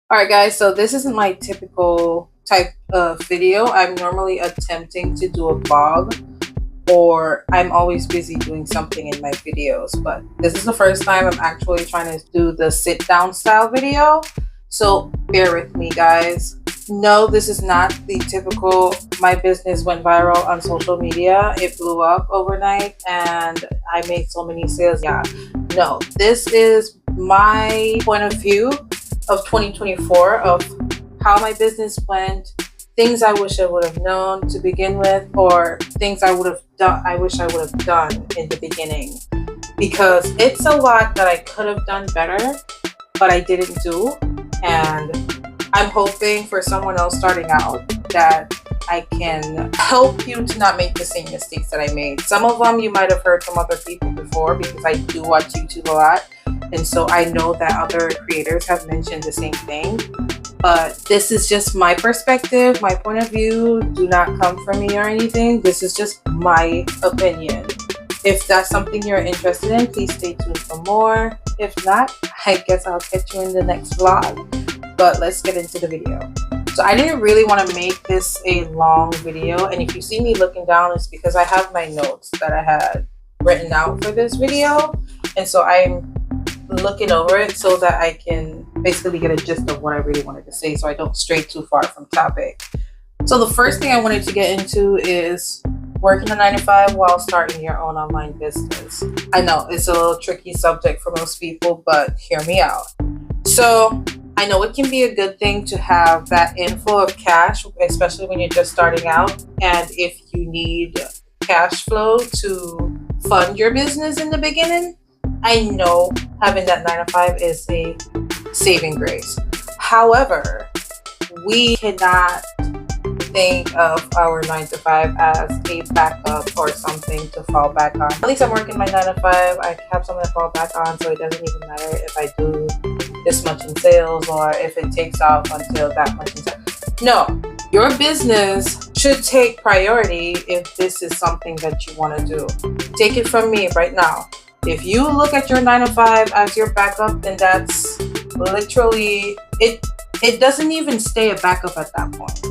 All right, guys, so this isn't my typical type of video. I'm normally attempting to do a vlog, or I'm always busy doing something in my videos, but this is the first time I'm actually trying to do the sit down style video. So bear with me, guys. No, this is not the typical my business went viral on social media. It blew up overnight and I made so many sales. Yeah, no, this is my point of view of 2024 of how my business went, things I wish I would have known to begin with, or things I would have done I wish I would have done in the beginning. Because it's a lot that I could have done better, but I didn't do. And I'm hoping for someone else starting out that I can help you to not make the same mistakes that I made. Some of them you might have heard from other people before because I do watch YouTube a lot. And so I know that other creators have mentioned the same thing. But this is just my perspective, my point of view. Do not come for me or anything. This is just my opinion. If that's something you're interested in, please stay tuned for more. If not, I guess I'll catch you in the next vlog. But let's get into the video. So I didn't really want to make this a long video. And if you see me looking down, it's because I have my notes that I had written out for this video. And so I'm looking over it so that I can basically get a gist of what I really wanted to say so I don't stray too far from topic. So the first thing I wanted to get into is working a 9 to 5 while starting your own online business. I know it's a little tricky subject for most people, but hear me out. So I know it can be a good thing to have that inflow of cash, especially when you're just starting out. And if you need cash flow to fund your business in the beginning, I know having that 9 to 5 is a saving grace. However, we cannot think of our 9 to 5 as a backup or something to fall back on. At least I'm working my 9 to 5. I have something to fall back on, so it doesn't even matter if I do this much in sales or if it takes off until that much in sales. No, your business should take priority if this is something that you want to do. Take it from me right now. If you look at your 9 to 5 as your backup, then that's literally it. It doesn't even stay a backup at that point.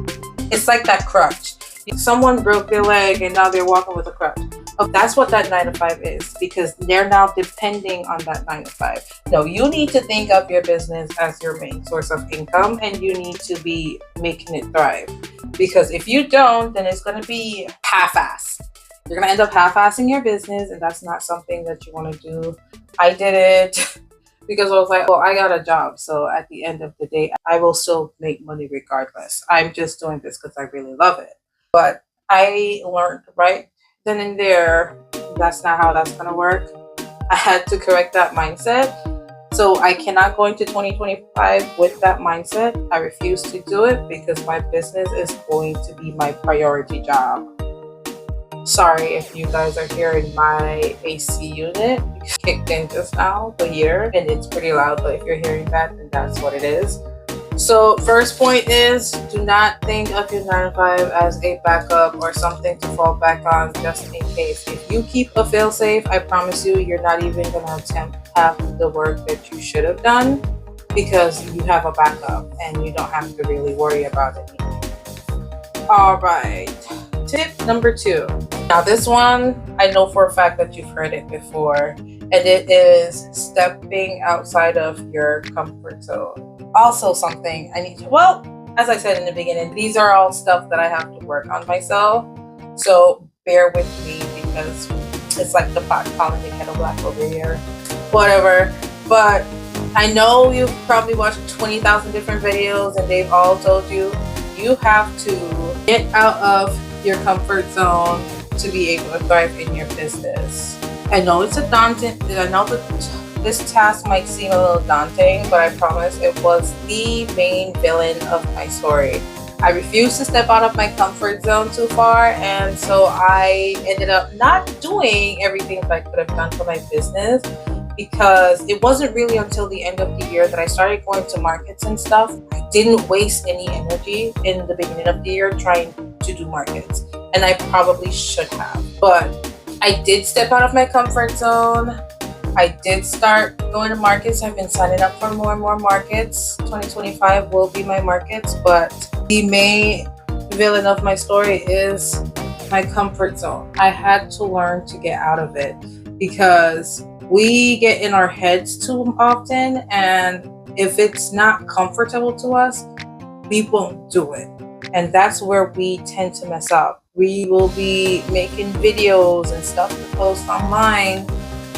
It's like that crutch. Someone broke their leg and now they're walking with a crutch. Oh, that's what that 9 to 5 is, because they're now depending on that 9 to 5. No, you need to think of your business as your main source of income and you need to be making it thrive. Because if you don't, then it's going to be half-assed. You're going to end up half-assing your business, and that's not something that you want to do. I did it because I was like, well, I got a job. So at the end of the day, I will still make money regardless. I'm just doing this because I really love it. But I learned right then and there, that's not how that's going to work. I had to correct that mindset. So I cannot go into 2025 with that mindset. I refuse to do it because my business is going to be my priority job. Sorry if you guys are hearing my AC unit. It kicked in just now, the heater, and it's pretty loud, but if you're hearing that, then that's what it is. So first point is, do not think of your 9 to 5 as a backup or something to fall back on just in case. If you keep a fail-safe, I promise you, you're not even going to attempt half the work that you should have done because you have a backup and you don't have to really worry about it. All right. Tip number 2. Now this one, I know for a fact that you've heard it before, and it is stepping outside of your comfort zone. Also something I need to, well, as I said in the beginning, these are all stuff that I have to work on myself. So bear with me because it's like the pot calling the kettle black over here. Whatever. But I know you've probably watched 20,000 different videos and they've all told you you have to get out of your comfort zone to be able to thrive in your business. I know it's a daunting, I know that this task might seem a little daunting, but I promise it was the main villain of my story. I refused to step out of my comfort zone too far, and so I ended up not doing everything that I could have done for my business, because it wasn't really until the end of the year that I started going to markets and stuff. I didn't waste any energy in the beginning of the year trying to do markets, and I probably should have. But I did step out of my comfort zone. I did start going to markets. I've been signing up for more and more markets. 2025 will be my markets, but the main villain of my story is my comfort zone. I had to learn to get out of it because we get in our heads too often, and if it's not comfortable to us, we won't do it. And that's where we tend to mess up. We will be making videos and stuff to post online,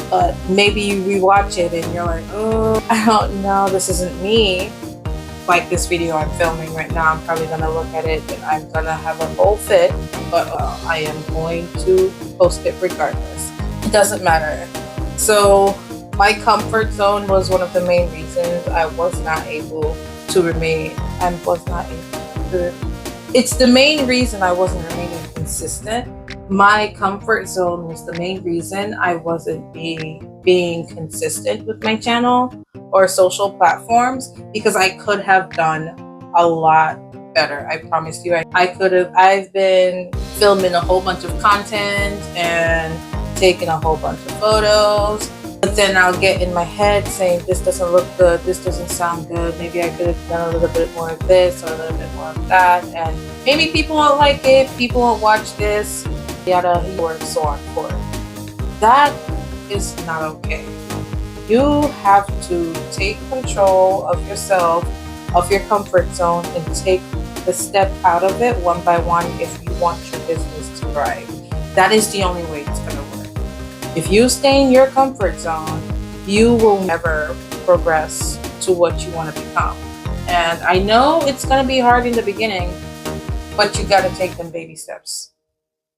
but maybe you rewatch it and you're like, oh, I don't know, this isn't me. Like this video I'm filming right now, I'm probably gonna look at it and I'm gonna have a whole fit, but I am going to post it regardless. It doesn't matter. So my comfort zone was one of the main reasons I was not able to remain. It's the main reason I wasn't remaining consistent. My comfort zone was the main reason I wasn't being consistent with my channel or social platforms, because I could have done a lot better. I promise you, I've been filming a whole bunch of content and taking a whole bunch of photos, but then I'll get in my head saying, this doesn't look good, this doesn't sound good, maybe I could have done a little bit more of this or a little bit more of that, and maybe people won't like it, people won't watch this, yada, or so on forth. That is not okay. You have to take control of yourself, of your comfort zone, and take the step out of it one by one if you want your business to thrive. That is the only way it's going to work. If you stay in your comfort zone, you will never progress to what you want to become. And I know it's going to be hard in the beginning, but you got to take them baby steps.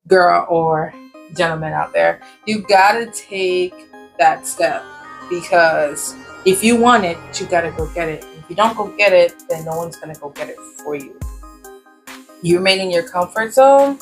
Girl or gentleman out there, you got to take that step, because if you want it, you got to go get it. If you don't go get it, then no one's going to go get it for you. You remain in your comfort zone,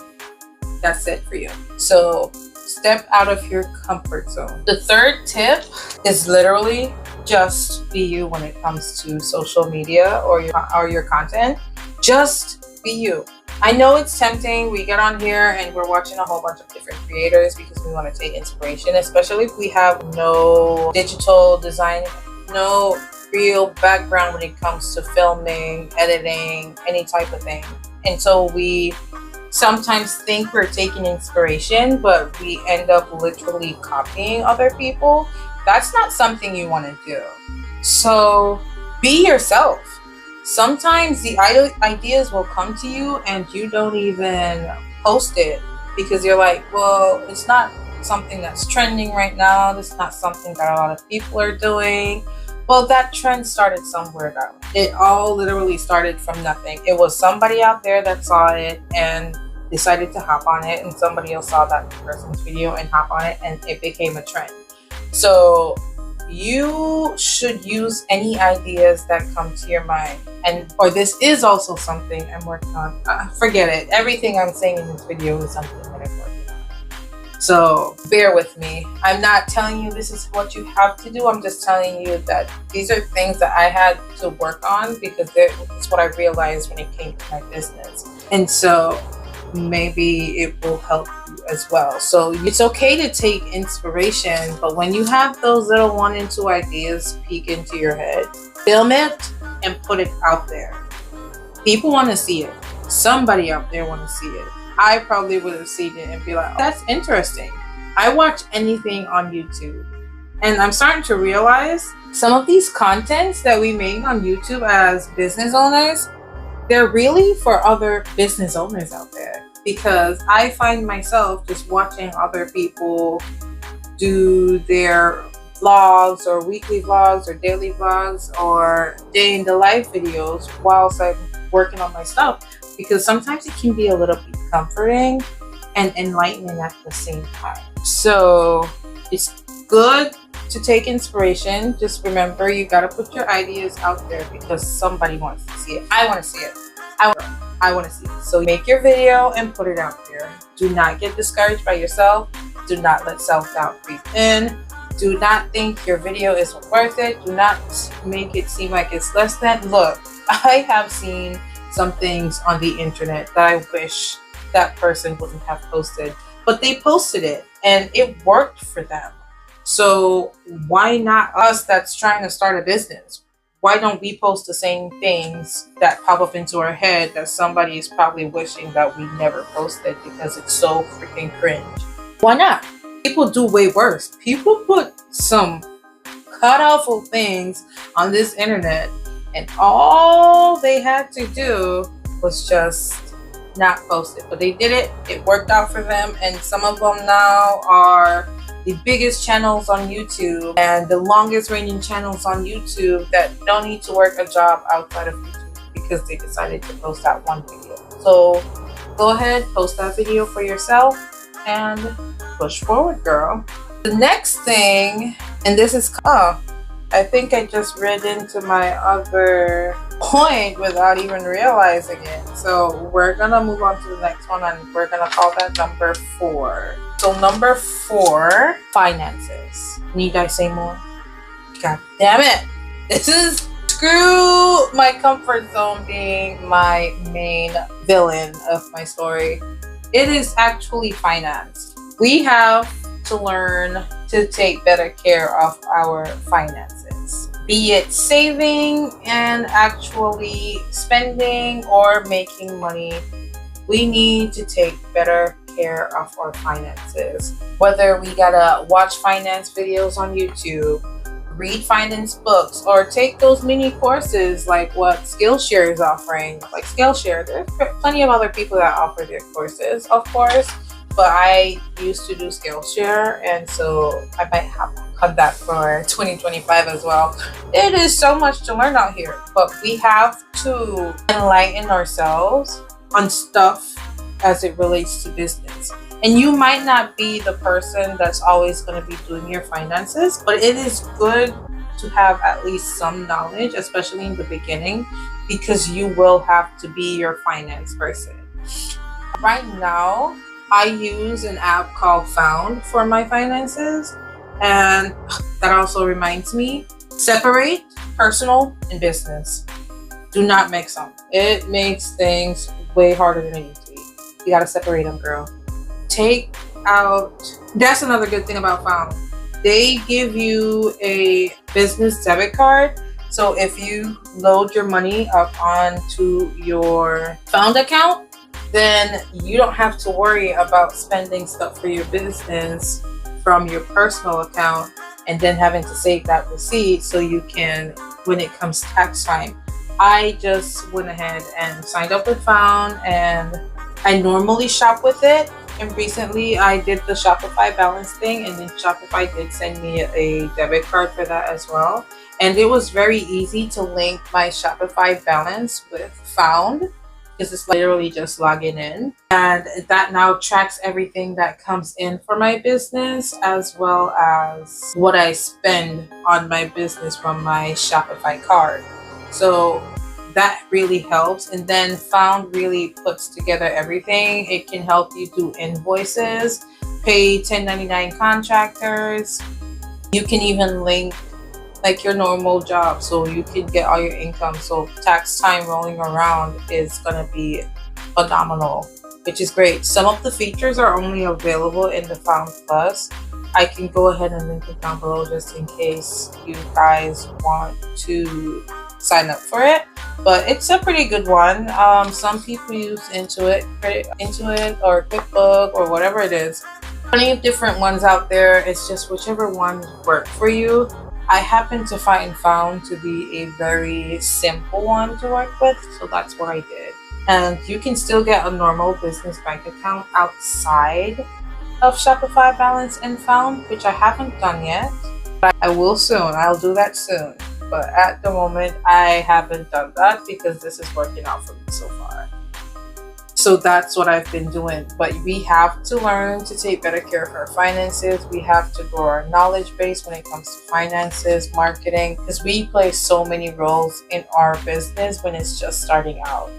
that's it for you. So step out of your comfort zone. The third tip is literally just be you when it comes to social media or your content. Just be you. I know it's tempting. We get on here and we're watching a whole bunch of different creators because we want to take inspiration, especially if we have no digital design, no real background when it comes to filming, editing, any type of thing. And so we sometimes think we're taking inspiration, but we end up literally copying other people. That's not something you want to do. So be yourself. Sometimes the ideas will come to you and you don't even post it because you're like, well, it's not something that's trending right now. It's not something that a lot of people are doing. Well, that trend started somewhere though. It all literally started from nothing. It was somebody out there that saw it and decided to hop on it, and somebody else saw that person's video and hop on it, and it became a trend. So you should use any ideas that come to your mind. Or this is also something I'm working on. Forget it. Everything I'm saying in this video is something that I'm working on. So bear with me. I'm not telling you this is what you have to do. I'm just telling you that these are things that I had to work on because it's what I realized when it came to my business. And so maybe it will help you as well. So it's okay to take inspiration, but when you have those little 1 and 2 ideas peek into your head, film it and put it out there. People want to see it. Somebody out there want to see it. I probably would have seen it and be like, oh, that's interesting. I watch anything on YouTube, and I'm starting to realize some of these contents that we make on YouTube as business owners, they're really for other business owners out there, because I find myself just watching other people do their vlogs or weekly vlogs or daily vlogs or day in the life videos whilst I'm working on my stuff, because sometimes it can be a little bit comforting and enlightening at the same time. So it's good to take inspiration. Just remember, you got to put your ideas out there because somebody wants to see it. I want to see it. I want to see it. So make your video and put it out there. Do not get discouraged by yourself. Do not let self-doubt creep in. Do not think your video isn't worth it. Do not make it seem like it's less than. Look, I have seen some things on the internet that I wish that person wouldn't have posted, but they posted it and it worked for them. So why not us that's trying to start a business? Why don't we post the same things that pop up into our head that somebody is probably wishing that we never posted because it's so freaking cringe? Why not? People do way worse. People put some cut awful things on this internet, and all they had to do was just not post it. But they did it. It worked out for them, and some of them now are the biggest channels on YouTube and the longest reigning channels on YouTube that don't need to work a job outside of YouTube because they decided to post that one video. So go ahead, post that video for yourself and push forward, girl. The next thing, and this is, I think I just read into my other point without even realizing it. So we're gonna move on to the next one, and we're gonna call that number 4. So number 4, finances. Need I say more? God damn it. This is, screw my comfort zone being my main villain of my story. It is actually finance. We have to learn to take better care of our finances, be it saving and actually spending or making money. We need to take better care of our finances. Whether we gotta watch finance videos on YouTube, read finance books, or take those mini courses like what Skillshare is offering. Like Skillshare, there's plenty of other people that offer their courses, of course, but I used to do Skillshare, and so I might have cut that for 2025 as well. It is so much to learn out here, but we have to enlighten ourselves on stuff as it relates to business. And you might not be the person that's always going to be doing your finances, but it is good to have at least some knowledge, especially in the beginning, because you will have to be your finance person. Right now, I use an app called Found for my finances, and that also reminds me, separate personal and business. Do not mix them. It makes things way harder than it needs to be. You gotta separate them, girl. Take out, that's another good thing about Found. They give you a business debit card. So if you load your money up onto your Found account, then you don't have to worry about spending stuff for your business from your personal account and then having to save that receipt so you can, when it comes tax time. I just went ahead and signed up with Found, and I normally shop with it. And recently I did the Shopify balance thing, and then Shopify did send me a debit card for that as well. And it was very easy to link my Shopify balance with Found, because it's literally just logging in. And that now tracks everything that comes in for my business, as well as what I spend on my business from my Shopify card. So that really helps. And then Found really puts together everything. It can help you do invoices, pay 1099 contractors. You can even link like your normal job, so you can get all your income. So tax time rolling around is gonna be phenomenal, which is great. Some of the features are only available in the Found Plus. I can go ahead and link it down below just in case you guys want to sign up for it, but it's a pretty good one. Some people use Intuit or QuickBooks or whatever it is. Plenty of different ones out there. It's just whichever one works for you. I happen to find Found to be a very simple one to work with, so that's what I did. And you can still get a normal business bank account outside of Shopify balance and Found, which I haven't done yet, but I will soon. I'll do that soon. But at the moment, I haven't done that because this is working out for me so far. So that's what I've been doing. But we have to learn to take better care of our finances. We have to grow our knowledge base when it comes to finances, marketing, because we play so many roles in our business when it's just starting out.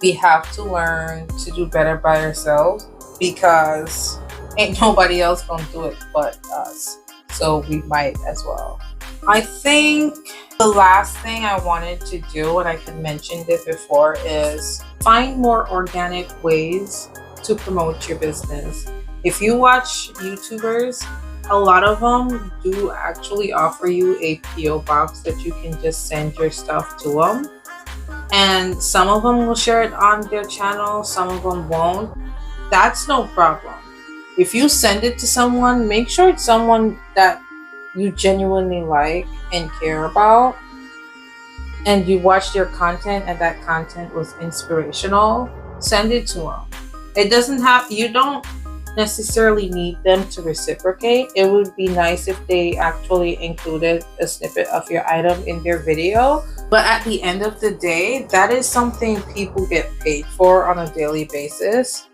We have to learn to do better by ourselves because ain't nobody else gonna do it but us. So we might as well. I think the last thing I wanted to do, and I had mentioned it before, is find more organic ways to promote your business. If you watch YouTubers, a lot of them do actually offer you a PO box that you can just send your stuff to them, and some of them will share it on their channel, some of them won't. That's no problem. If you send it to someone, make sure it's someone that you genuinely like and care about, and you watched their content and that content was inspirational. Send it to them. It doesn't have, you don't necessarily need them to reciprocate. It would be nice if they actually included a snippet of your item in their video, but at the end of the day, that is something people get paid for on a daily basis.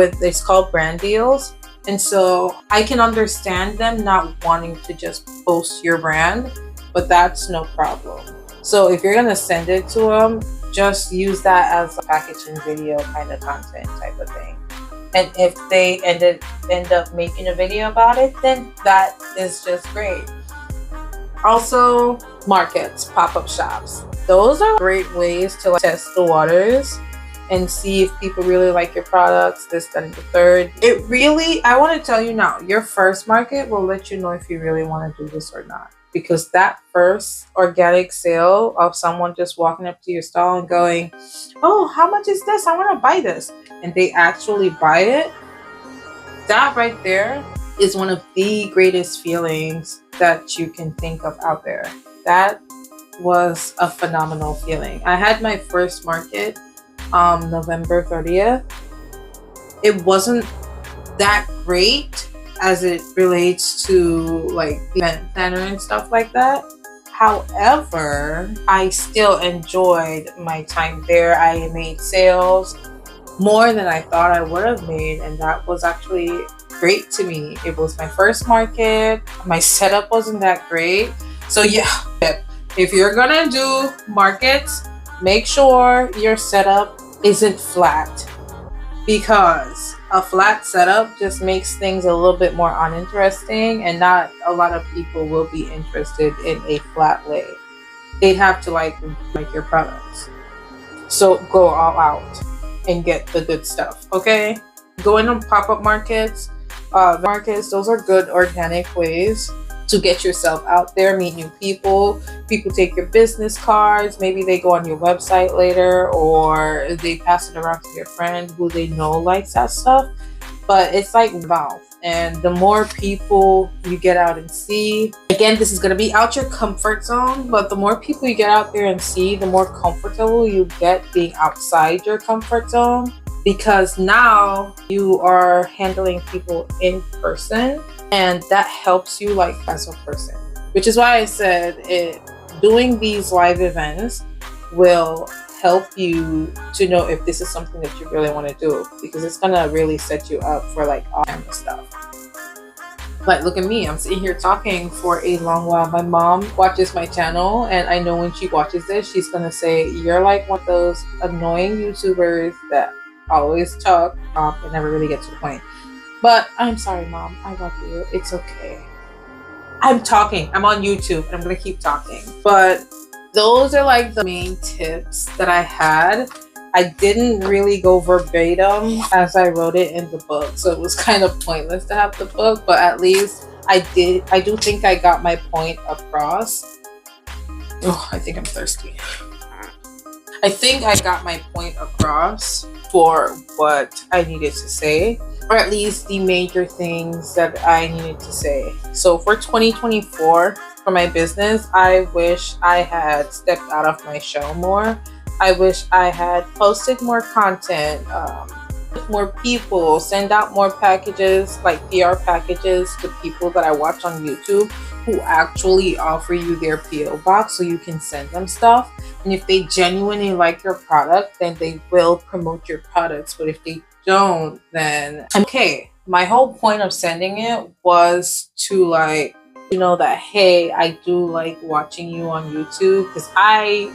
It's called brand deals, and so I can understand them not wanting to just post your brand, but that's no problem. So if you're gonna send it to them, just use that as a packaging video kind of content type of thing. And if they end up making a video about it, then that is just great. Also, markets, pop-up shops. Those are great ways to test the waters and see if people really like your products, this, that, and the third. It really, I want to tell you now, your first market will let you know if you really want to do this or not. Because that first organic sale of someone just walking up to your stall and going, oh, how much is this? I want to buy this. And they actually buy it. That right there is one of the greatest feelings that you can think of out there. That was a phenomenal feeling. I had my first market November 30th. It wasn't that great as it relates to like the event planner and stuff like that. However, I still enjoyed my time there. I made sales more than I thought I would have made, and that was actually great to me. It was my first market. My setup wasn't that great. So yeah, if you're gonna do markets, make sure your setup isn't flat, because a flat setup just makes things a little bit more uninteresting, and not a lot of people will be interested in a flat lay. They'd have to like your products. So go all out and get the good stuff, okay? Going on pop-up markets, those are good organic ways to get yourself out there, meet new people. People take your business cards, maybe they go on your website later, or they pass it around to their friend who they know likes that stuff. But it's like mouth, and the more people you get out and see, again, this is going to be out your comfort zone, but the more people you get out there and see, the more comfortable you get being outside your comfort zone, because now you are handling people in person, and that helps you like as a person, which is why I said doing these live events will help you to know if this is something that you really want to do, because it's gonna really set you up for like all camera stuff. Like, look at me, I'm sitting here talking for a long while. My mom watches my channel, and I know when she watches this, she's gonna say, you're like one of those annoying YouTubers that always talk and never really get to the point. But I'm sorry, Mom. I love you. It's okay. I'm talking. I'm on YouTube, and I'm going to keep talking. But those are like the main tips that I had. I didn't really go verbatim as I wrote it in the book, so it was kind of pointless to have the book, but at least I do think I got my point across. Oh, I think I'm thirsty. I think I got my point across for what I needed to say, or at least the major things that I needed to say. So for 2024, for my business, I wish I had stepped out of my shell more. I wish I had posted more content, with more people, send out more packages, like PR packages, to people that I watch on YouTube who actually offer you their PO box so you can send them stuff. And if they genuinely like your product, then they will promote your products. But if they don't, then okay. My whole point of sending it was to like, you know, that, hey, I do like watching you on YouTube, because I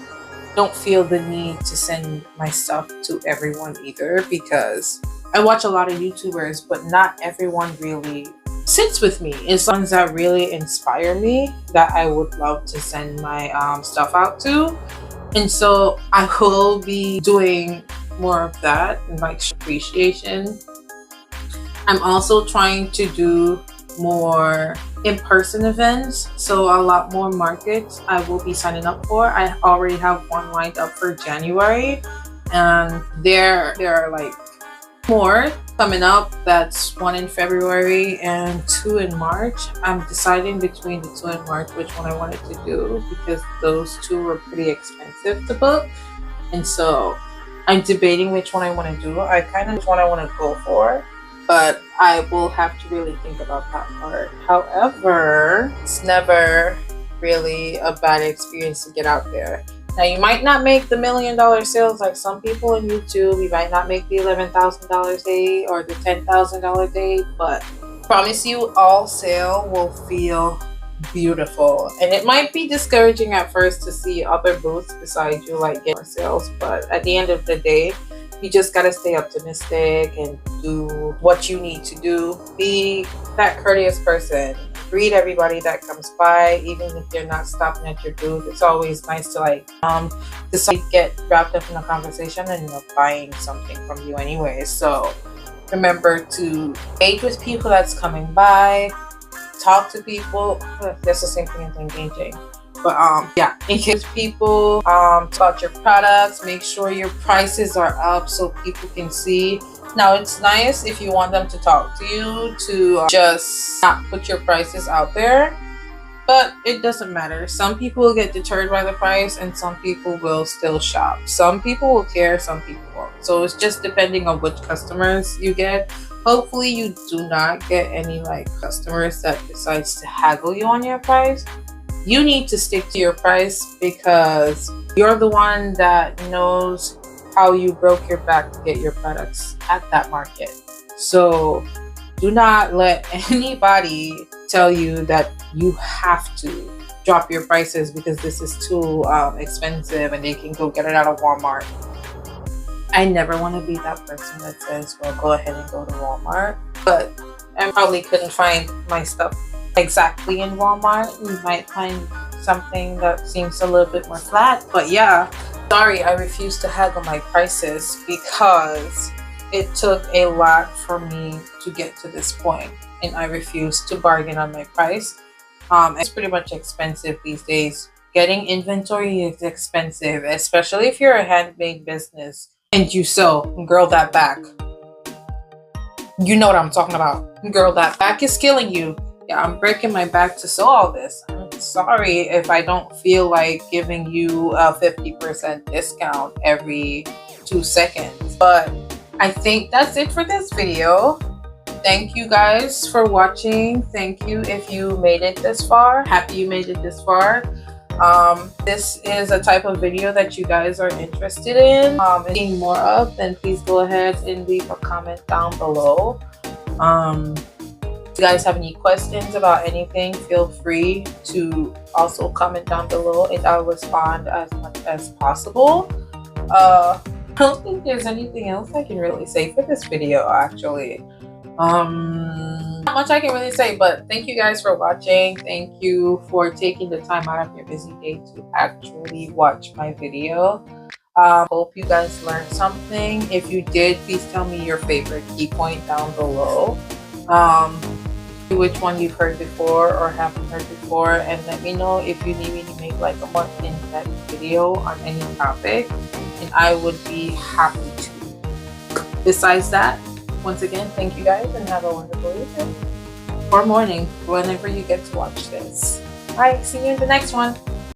don't feel the need to send my stuff to everyone either, because I watch a lot of YouTubers, but not everyone really sits with me. It's ones that really inspire me that I would love to send my stuff out to. And so I will be doing more of that and like appreciation. I'm also trying to do more in-person events, so a lot more markets I will be signing up for. I already have one lined up for January, and there are like more coming up. That's one in February and two in March. I'm deciding between the two in March which one I wanted to do, because those two were pretty expensive to book, and so I'm debating which one I want to do. I kind of which one I want to go for, but I will have to really think about that part. However, it's never really a bad experience to get out there. Now, you might not make the $1 million sales like some people on YouTube. You might not make the $11,000 day or the $10,000 day, but promise you, all sale will feel beautiful. And it might be discouraging at first to see other booths beside you like get more sales, but at the end of the day, you just gotta stay optimistic and do what you need to do. Be that courteous person. Greet everybody that comes by, even if they're not stopping at your booth. It's always nice to get wrapped up in a conversation and buying something from you anyway. So remember to engage with people that's coming by, talk to people. That's the same thing as engaging. But yeah, engage people, about your products. Make sure your prices are up so people can see. Now, it's nice if you want them to talk to you to just not put your prices out there, but it doesn't matter. Some people will get deterred by the price, and some people will still shop. Some people will care, some people won't. So it's just depending on which customers you get. Hopefully you do not get any customers that decides to haggle you on your price. You need to stick to your price because you're the one that knows how you broke your back to get your products at that market. So do not let anybody tell you that you have to drop your prices because this is too expensive and they can go get it out of Walmart. I never want to be that person that says, well, go ahead and go to Walmart. But I probably couldn't find my stuff exactly in Walmart. You might find something that seems a little bit more flat. But yeah, sorry, I refuse to haggle my prices because it took a lot for me to get to this point, and I refuse to bargain on my price. It's pretty much expensive these days. Getting inventory is expensive, especially if you're a handmade business and you sew. Girl, that back. You know what I'm talking about. Girl, that back is killing you. Yeah, I'm breaking my back to sew all this. I'm sorry if I don't feel like giving you a 50% discount every 2 seconds. But I think that's it for this video. Thank you guys for watching. Thank you if you made it this far. Happy you made it this far. This is a type of video that you guys are interested in seeing more of, then please go ahead and leave a comment down below. If you guys have any questions about anything, feel free to also comment down below and I'll respond as much as possible. I don't think there's anything else I can really say for this video, actually. Not much I can really say, but thank you guys for watching. Thank you for taking the time out of your busy day to actually watch my video. Hope you guys learned something. If you did, please tell me your favorite key point down below. Which one you've heard before or haven't heard before, and let me know if you need me to make a more in-depth video on any topic, and I would be happy to. Besides that, once again, thank you guys and have a wonderful evening or morning whenever you get to watch this. Bye, see you in the next one.